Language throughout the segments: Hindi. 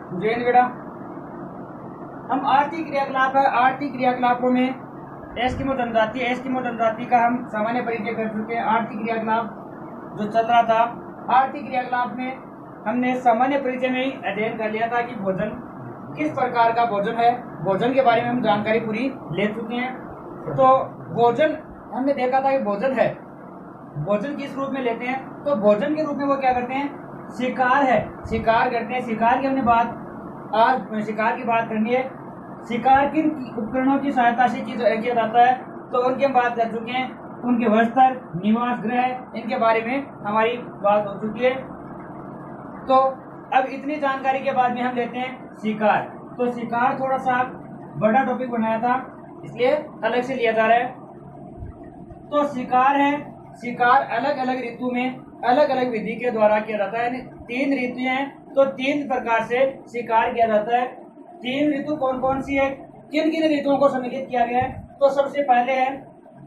जैन बेटा हम आर्थिक क्रियाकलाप है। आर्थिक क्रियाकलापों में एस्किमो जनजाति का हम सामान्य परिचय कर चुके हैं। आर्थिक क्रियाकलाप जो चल रहा था, आर्थिक क्रियाकलाप में हमने सामान्य परिचय में ही अध्ययन कर लिया था कि भोजन किस प्रकार का भोजन है। भोजन के बारे में हम जानकारी पूरी ले चुके हैं। तो भोजन हमने देखा था कि भोजन है, भोजन किस रूप में लेते हैं। तो भोजन के रूप में वो क्या करते हैं, शिकार है, शिकार करते हैं। शिकार की हमने आज शिकार की बात करनी है। शिकार किन उपकरणों की सहायता से किया जाता है, तो उनकी हम बात कर चुके हैं। उनके वस्त्र, निवास गृह, इनके बारे में हमारी बात हो चुकी है। तो अब इतनी जानकारी के बाद में हम लेते हैं शिकार। तो शिकार थोड़ा सा बड़ा टॉपिक बनाया था, इसलिए अलग से लिया जा रहा है। तो शिकार है, शिकार अलग अलग ऋतु में अलग अलग विधि के द्वारा किया जाता है। 3 ऋतुएं हैं, तो 3 प्रकार से शिकार किया जाता है। 3 ऋतु कौन कौन सी है, किन किन ऋतुओं को सम्मिलित किया गया है। तो सबसे पहले है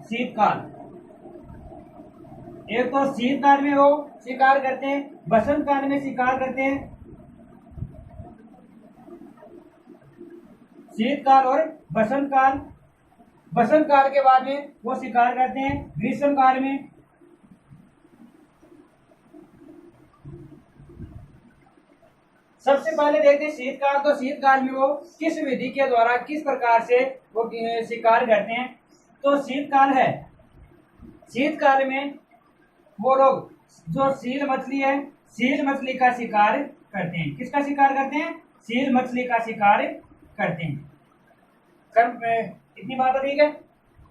शीतकाल। एक तो शीतकाल में वो शिकार करते हैं, बसंत काल में शिकार करते हैं। शीतकाल और बसंत काल, बसंत काल के बाद में वो शिकार करते हैं ग्रीष्म काल में। सबसे पहले देखते हैं शीतकाल। तो शीतकाल में वो किस विधि के द्वारा किस प्रकार से वो शिकार करते हैं। तो शीतकाल है, शीतकाल में वो लोग जो सील मछली है, सील मछली का शिकार करते हैं। किसका शिकार करते हैं, सील मछली का शिकार करते हैं। इतनी बात है, ठीक है।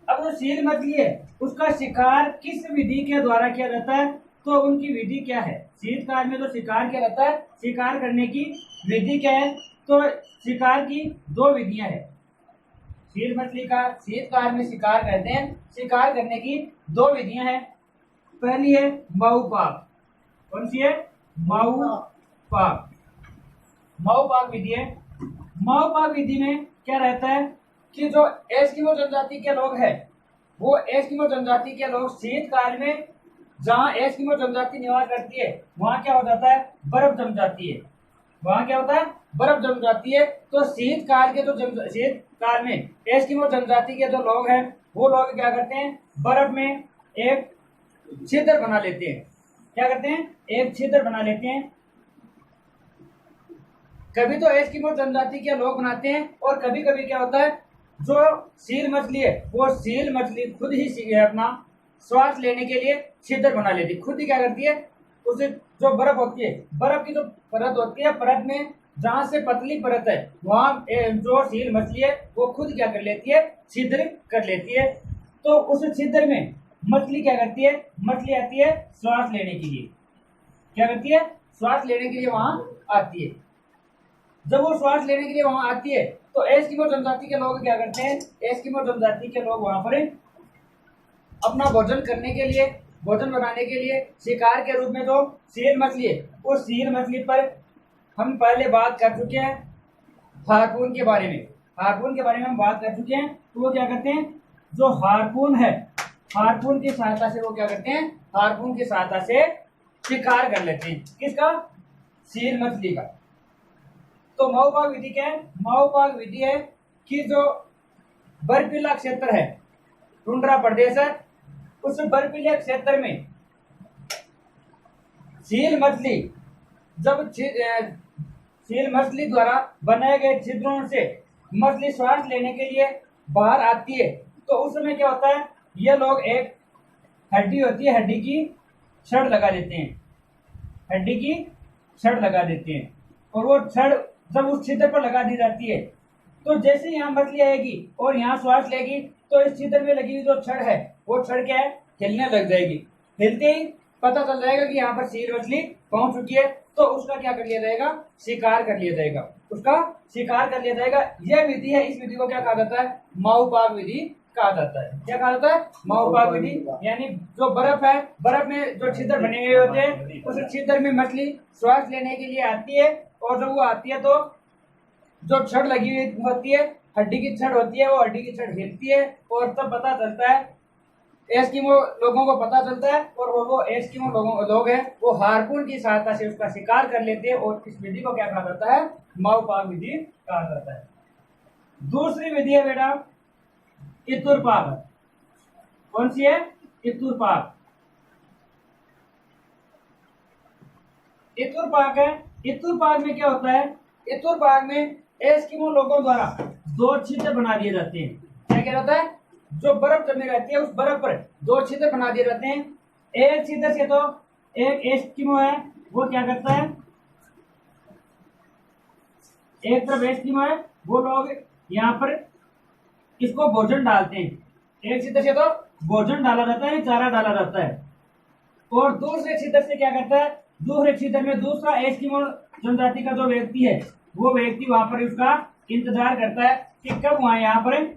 अब जो सील मछली है उसका शिकार किस विधि के द्वारा किया जाता है, तो उनकी विधि क्या है। शीतकाल में जो शिकार किया जाता है, शिकार करने की विधि क्या है। तो शिकार की 2 विधियां हैं। सील मछली का शीतकाल में शिकार करते हैं, शिकार करने की 2 विधियां हैं। पहली है मऊपाक। कौन सी है, मऊपाक। मऊपाक विधि है। मऊपाक विधि में क्या रहता है कि जो एस्किमो जनजाति के लोग हैं, वो एस्किमो जनजाति के लोग शीतकाल में जहाँ एस्किमो जनजाति निवास करती है वहाँ क्या हो जाता है, बर्फ जम जाती है। वहाँ क्या होता है, बर्फ जम जाती है। तो शीतकाल के जो शीतकाल में एस्किमो जनजाति के जो लोग हैं, वो लोग क्या करते हैं, बर्फ में एक छिद्र बना लेते हैं। क्या करते हैं, एक छिद्र बना लेते हैं। कभी तो एस्किमो जनजाति के लोग बनाते हैं, और कभी कभी क्या होता है, जो सील मछली है वो सील मछली खुद ही अपना श्वास लेने के लिए छिद्र बना लेती है। खुद ही क्या करती है, उसे जो बर्फ होती है, बर्फ की जो परत होती है, परत में जहां से पतली परत है वहां जो सील मछली है वो खुद क्या कर लेती है, छिद्र कर लेती है। तो उस छिद्र में मछली क्या करती है, मछली आती है श्वास लेने के लिए। क्या करती है, श्वास लेने के लिए वहां आती है। जब वो श्वास लेने के लिए वहां आती है, तो एस्किमो जनजाति के लोग क्या करते हैं, एस्किमो जनजाति के लोग वहां पर अपना भोजन करने के लिए, भोजन बनाने के लिए शिकार के रूप में जो सील मछली है, उस सील मछली पर हम पहले बात कर चुके हैं हार्पून के बारे में। हार्पून के बारे में हम बात कर चुके हैं। तो वो क्या करते हैं, जो हार्पून है, हार्पून की सहायता से वो क्या करते हैं, हार्पून की सहायता से शिकार कर लेते हैं। किसका, सील मछली का। तो मऊपाक विधि क्या है, मऊपाक विधि है कि जो बर्फीला क्षेत्र है, टुंड्रा प्रदेश है, उस बर्फीले क्षेत्र में सील मछली, जब सील मछली द्वारा बनाए गए छिद्रों से मछली श्वास लेने के लिए बाहर आती है, तो उस समय क्या होता है, ये लोग एक हड्डी होती है, हड्डी की छड़ लगा देते हैं, हड्डी की छड़ लगा देते हैं। और वो छड़ जब उस छिद्र पर लगा दी जाती है, तो जैसे यहाँ मछली आएगी और यहाँ श्वास लेगी, तो इस छिद्र में लगी हुई जो छड़ है, वो छड़ क्या है, हिलने लग जाएगी। हिलते ही पता चल जाएगा कि यहाँ पर सील मछली पहुंच चुकी है, तो उसका क्या कर लिया जाएगा, शिकार कर लिया जाएगा, उसका शिकार कर लिया जाएगा। यह विधि है, इस विधि को क्या कहा जाता है, मऊपाक विधि कहा जाता है। क्या कहा जाता है, मऊपाक विधि। यानी जो बर्फ है, बर्फ में जो छिद्र बने हुए होते हैं, उस छिद्र में मछली श्वास लेने के लिए आती है, और जब वो आती है तो जो छड़ लगी हुई होती है, हड्डी की छड़ होती है, वो हड्डी की छड़ हिलती है, और तब पता चलता है एस्किमो लोगों को पता चलता है और वो एस्किमो लोग हैं वो हार्पून की सहायता से उसका शिकार कर लेते हैं और इस विधि को क्या कहा जाता है, माओपाक विधि कहा जाता है। दूसरी विधि है बेटा इतुरपाक। कौन सी है? इतुरपाक। इतुरपाक है। इतुरपाक में क्या होता है? इतुरपाक में एस्किमो लोगों द्वारा दो छिद्र बना दिए जाते हैं। क्या क्या होता है? जो बर्फ जमी रहती है उस बर्फ पर दो छिद्र बना दिए जाते हैं। एक छिद्र से तो एक एस्किमो है वो क्या करता है, एक तरफ एस्किमो है वो लोग यहाँ पर इसको भोजन डालते हैं। एक छिद्र से तो भोजन डाला जाता है, चारा डाला जाता है। और दूसरे छिद्र से क्या करता है, दूसरे छिद्र में दूसरा एस्किमो जनजाति का जो व्यक्ति है वो व्यक्ति वहां पर उसका इंतजार करता है कि कब वहां यहाँ पर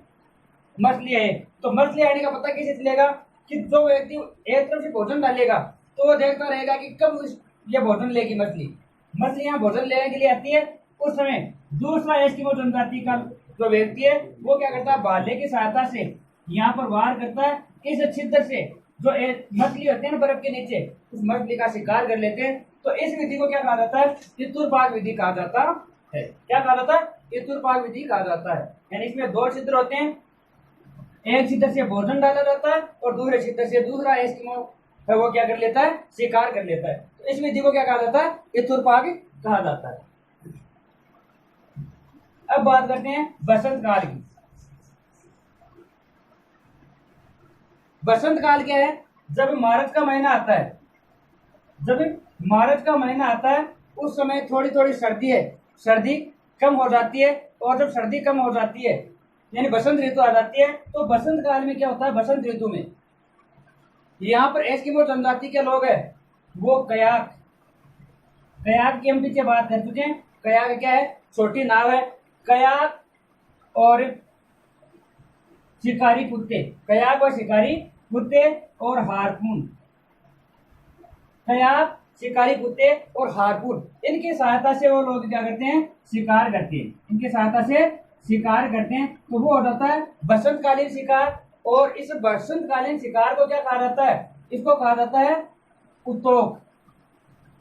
मछली आए। तो मछली आने का पता कैसे चलेगा कि जो व्यक्ति एक तरफ से भोजन डालेगा तो वो देखता रहेगा कि कब ये भोजन लेगी मछली। मछली यहाँ भोजन लेने के लिए आती है, उस समय दूसरा एस्किमो जनजाति का जो व्यक्ति है वो क्या करता है, भाले की सहायता से यहाँ पर वार करता है। इस छिद्र से जो मछली होती है ना बर्फ के नीचे, उस मछली का शिकार कर लेते हैं। तो इस विधि को क्या कहा जाता है? इतुरपाक विधि कहा जाता है। क्या कहा जाता है? इतुरपाक विधि कहा जाता है। यानी इसमें दो छिद्र होते हैं, एक छिद्र से भोजन डाला जाता है और दूसरे छिद्र से दूसरा एस्किमो है वो क्या कर लेता है, शिकार कर लेता है। तो इस विधि को क्या कहा जाता है? इतुरपाक कहा जाता है। अब बात करते हैं बसंत काल की। बसंत काल क्या है? जब मार्च का महीना आता है, जब मार्च का महीना आता है उस समय थोड़ी थोड़ी सर्दी है, सर्दी कम हो जाती है। और जब सर्दी कम हो जाती है यानी बसंत ऋतु आ जाती है, तो बसंत काल में क्या होता है, बसंत ऋतु में यहाँ पर एस्किमो जनजाति के लोग हैं वो कयाक, कयाक की हम पीछे बात कर चुके हैं। कयाक क्या है? छोटी नाव है। कयाक और शिकारी कुत्ते, कयाक और शिकारी कुत्ते और हार्पून, कयाक, शिकारी कुत्ते और हार्पून, इनकी सहायता से वो लोग क्या करते हैं, शिकार करते हैं। इनकी सहायता से शिकार करते हैं तो वो हो जाता है बसंतकालीन शिकार। और इस बसंतकालीन शिकार को क्या कहा जाता है? इसको कहा जाता है उतोक।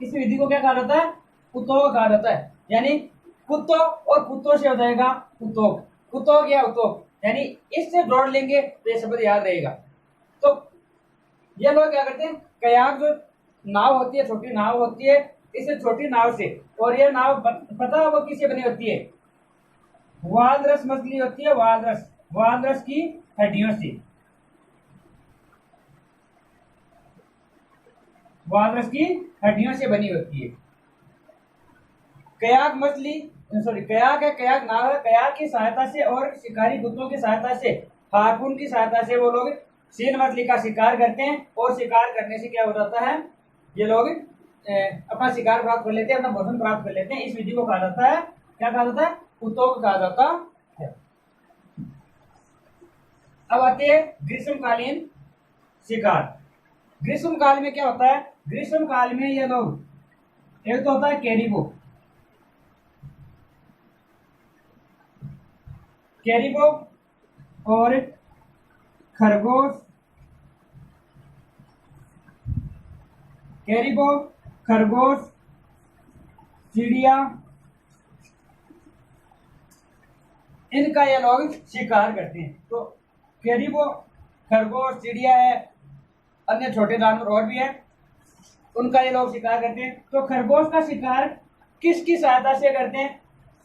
इस विधि को क्या कहा जाता है? उतोक कहा जाता है। यानी कुत्तों और कुत्तों से हो जाएगा उतोक, उतोक या उतोक, यानी इससे जोड़ लेंगे तो ये शब्द याद रहेगा। तो ये लोग क्या करते हैं, कयाक जो नाव होती है, छोटी नाव होती है, इस छोटी नाव से, और ये नाव पता है वो किससे बनी होती है? वालरस मछली होती है, वालरस, वालरस की हड्डियों से, वालरस की हड्डियों से बनी होती है। कयाक मछली, सॉरी कयाक है, कयाक नाव है। कयाक की सहायता से और शिकारी कुत्तों की सहायता से, हार्पून की सहायता से वो लोग सील मछली का शिकार करते हैं। और शिकार करने से क्या हो जाता है, ये लोग अपना शिकार प्राप्त कर लेते हैं, अपना भोजन प्राप्त कर लेते हैं। इस विधि को कहा जाता है, क्या कहा जाता है? उतोक कहा जाता है। अब आते हैं ग्रीष्मकालीन शिकार। ग्रीष्म काल में क्या होता है? ग्रीष्म काल में ये लोग, एक तो होता है कैरिबो, कैरिबो और खरगोश, कैरिबो, खरगोश, चिड़िया, इनका ये लोग शिकार करते हैं। तो कैरिबो, खरगोश, चिड़िया है, अन्य छोटे जानवर और भी है, उनका ये लोग शिकार करते हैं। तो खरगोश का शिकार किसकी सहायता से करते हैं?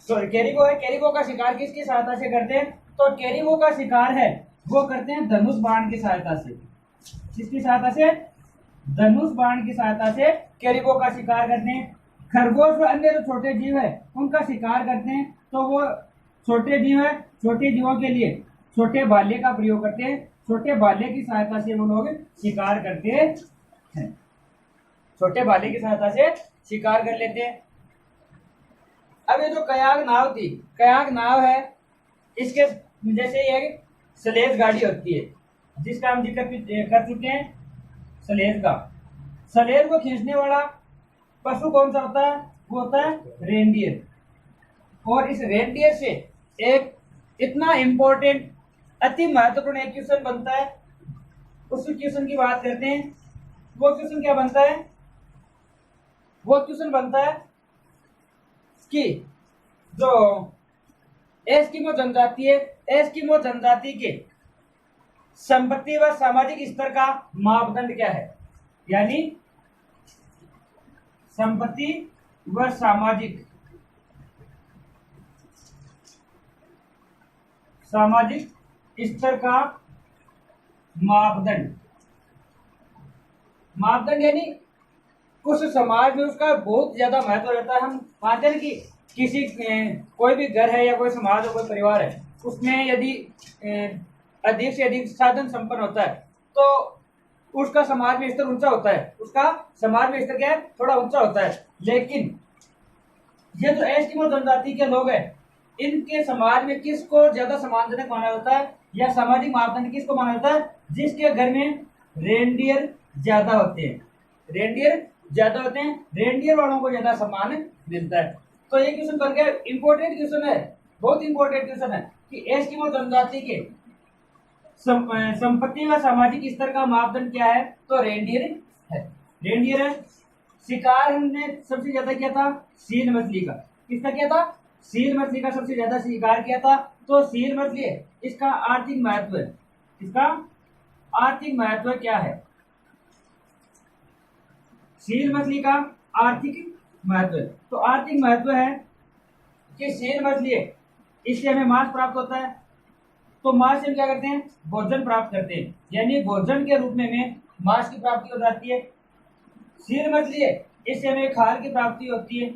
सॉरी कैरिबो है, कैरिबो का शिकार किसकी सहायता से करते हैं? तो कैरिबो का शिकार है वो करते हैं धनुष बाण की सहायता से। किसकी सहायता से? धनुष बाण की सहायता से कैरिबो का शिकार करते हैं। खरगोश और अन्य जो छोटे जीव है उनका शिकार करते हैं। तो वो छोटे जीव है, छोटे जीवों के लिए छोटे भाले का प्रयोग करते हैं। छोटे भाले की सहायता से वो लोग शिकार करते हैं, छोटे भाले की सहायता से शिकार कर लेते हैं। अब ये जो कयाक नाव थी, कयाक नाव है, इसके जैसे एक स्लेज गाड़ी होती है जिसका हम जिक्र कर चुके हैं, स्लेज का। स्लेज को खींचने वाला पशु कौन सा होता है? वो होता है रेनडियर। और इस रेनडियर से एक इतना इंपॉर्टेंट, अति महत्वपूर्ण एक क्वेश्चन बनता है उस क्वेश्चन की बात करते हैं। वो क्वेश्चन क्या बनता है? वो क्वेश्चन बनता है कि जो एस्किमो जनजाति है, एस्किमो जनजाति के संपत्ति व सामाजिक स्तर का मापदंड क्या है? यानी संपत्ति व सामाजिक स्तर का मापदंड। मापदंड यानी कुछ समाज में उसका बहुत ज्यादा महत्व रहता है। हम मानते हैं कि किसी कोई भी घर है या कोई समाज हो, कोई परिवार है, उसमें यदि अधिक से अधिक साधन संपन्न होता है तो उसका समाज में स्तर ऊंचा होता है, उसका समाज में स्तर क्या है, थोड़ा ऊंचा होता है। लेकिन ये जो एस्किमो जनजाति के लोग हैं, इनके समाज में किसको ज्यादा सम्मानजनक माना जाता है या सामाजिक मापदंड किसको माना जाता है? जिसके घर में रेंडियर ज्यादा होते हैं, रेंडियर ज्यादा होते हैं, रेंडियर वालों को ज्यादा सम्मान मिलता है। तो ये क्वेश्चन बन गया, इंपॉर्टेंट क्वेश्चन है, बहुत इंपॉर्टेंट क्वेश्चन है कि एस्किमो जनजाति के संपत्ति व सामाजिक स्तर का मापदंड क्या है? तो रेंडियर है, रेंडियर है। शिकार हमने सबसे ज्यादा किया था सील मछली का। किसका किया था? सील मछली का सबसे ज्यादा शिकार किया था। तो सील मछली है, इसका आर्थिक महत्व है, इसका आर्थिक महत्व क्या है? सील मछली का आर्थिक महत्व है, तो आर्थिक महत्व है कि सील मछली है, इससे हमें मांस प्राप्त होता है। तो मांस से हम क्या करते हैं? भोजन प्राप्त करते हैं, यानी भोजन के रूप में हमें मांस की प्राप्ति हो जाती है। सील मछली है, इससे हमें खाल की प्राप्ति होती है।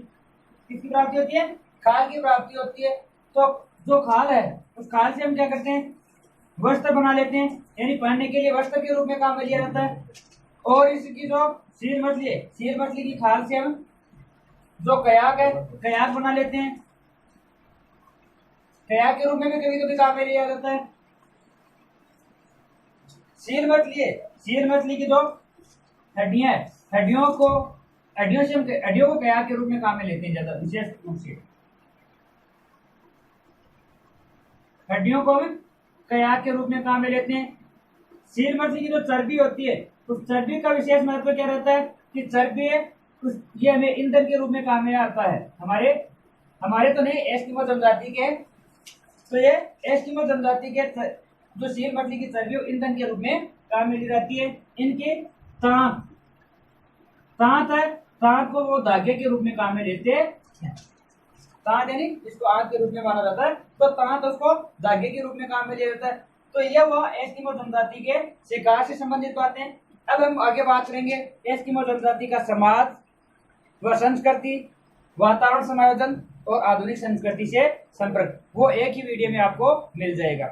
किसकी प्राप्ति होती है? खाल की प्राप्ति होती है। तो जो खाल है, उस खाल से हम क्या करते हैं? वस्त्र बना लेते हैं, यानी पहनने के लिए वस्त्र के रूप में काम में लिया जाता है। और इसकी जो सील मछली है, सील मछली की खाल से हम जो कयाक है, कयाक बना लेते हैं, कयाक के रूप में भी कभी कभी काम में लिया जाता है। सील मछली है, सील मछली की जो हड्डियां है, हड्डियों से हम हड्डियों को कयाक के रूप में काम में लेते हैं, ज्यादा विशेष रूप से हड्डियों को हम कयाक के रूप में काम में लेते हैं। सील मछली की जो चर्बी होती है, उस चर्बी का विशेष महत्व क्या रहता है कि चर्बी है ये हमें ईंधन के रूप में काम में आता है। हमारे तो नहीं, एस्किमो जनजाति के, तो ये एस्किमो जनजाति के जो सील मछली की चर्बी ईंधन के रूप में काम में ली जाती है। इनके दांत है, दांत को वो धागे के रूप में काम में लेते हैं। दांत यानी इसको आग के रूप में माना जाता है, तो दांत उसको धागे के रूप में काम में लिया जाता है। तो यह वह एस्किमो जनजाति के शिकार से संबंधित बातें हैं। अब हम आगे बात करेंगे एस्किमो जनजाति का समाज व संस्कृति, वातावरण समायोजन और आधुनिक संस्कृति से संपर्क। वो एक ही वीडियो में आपको मिल जाएगा।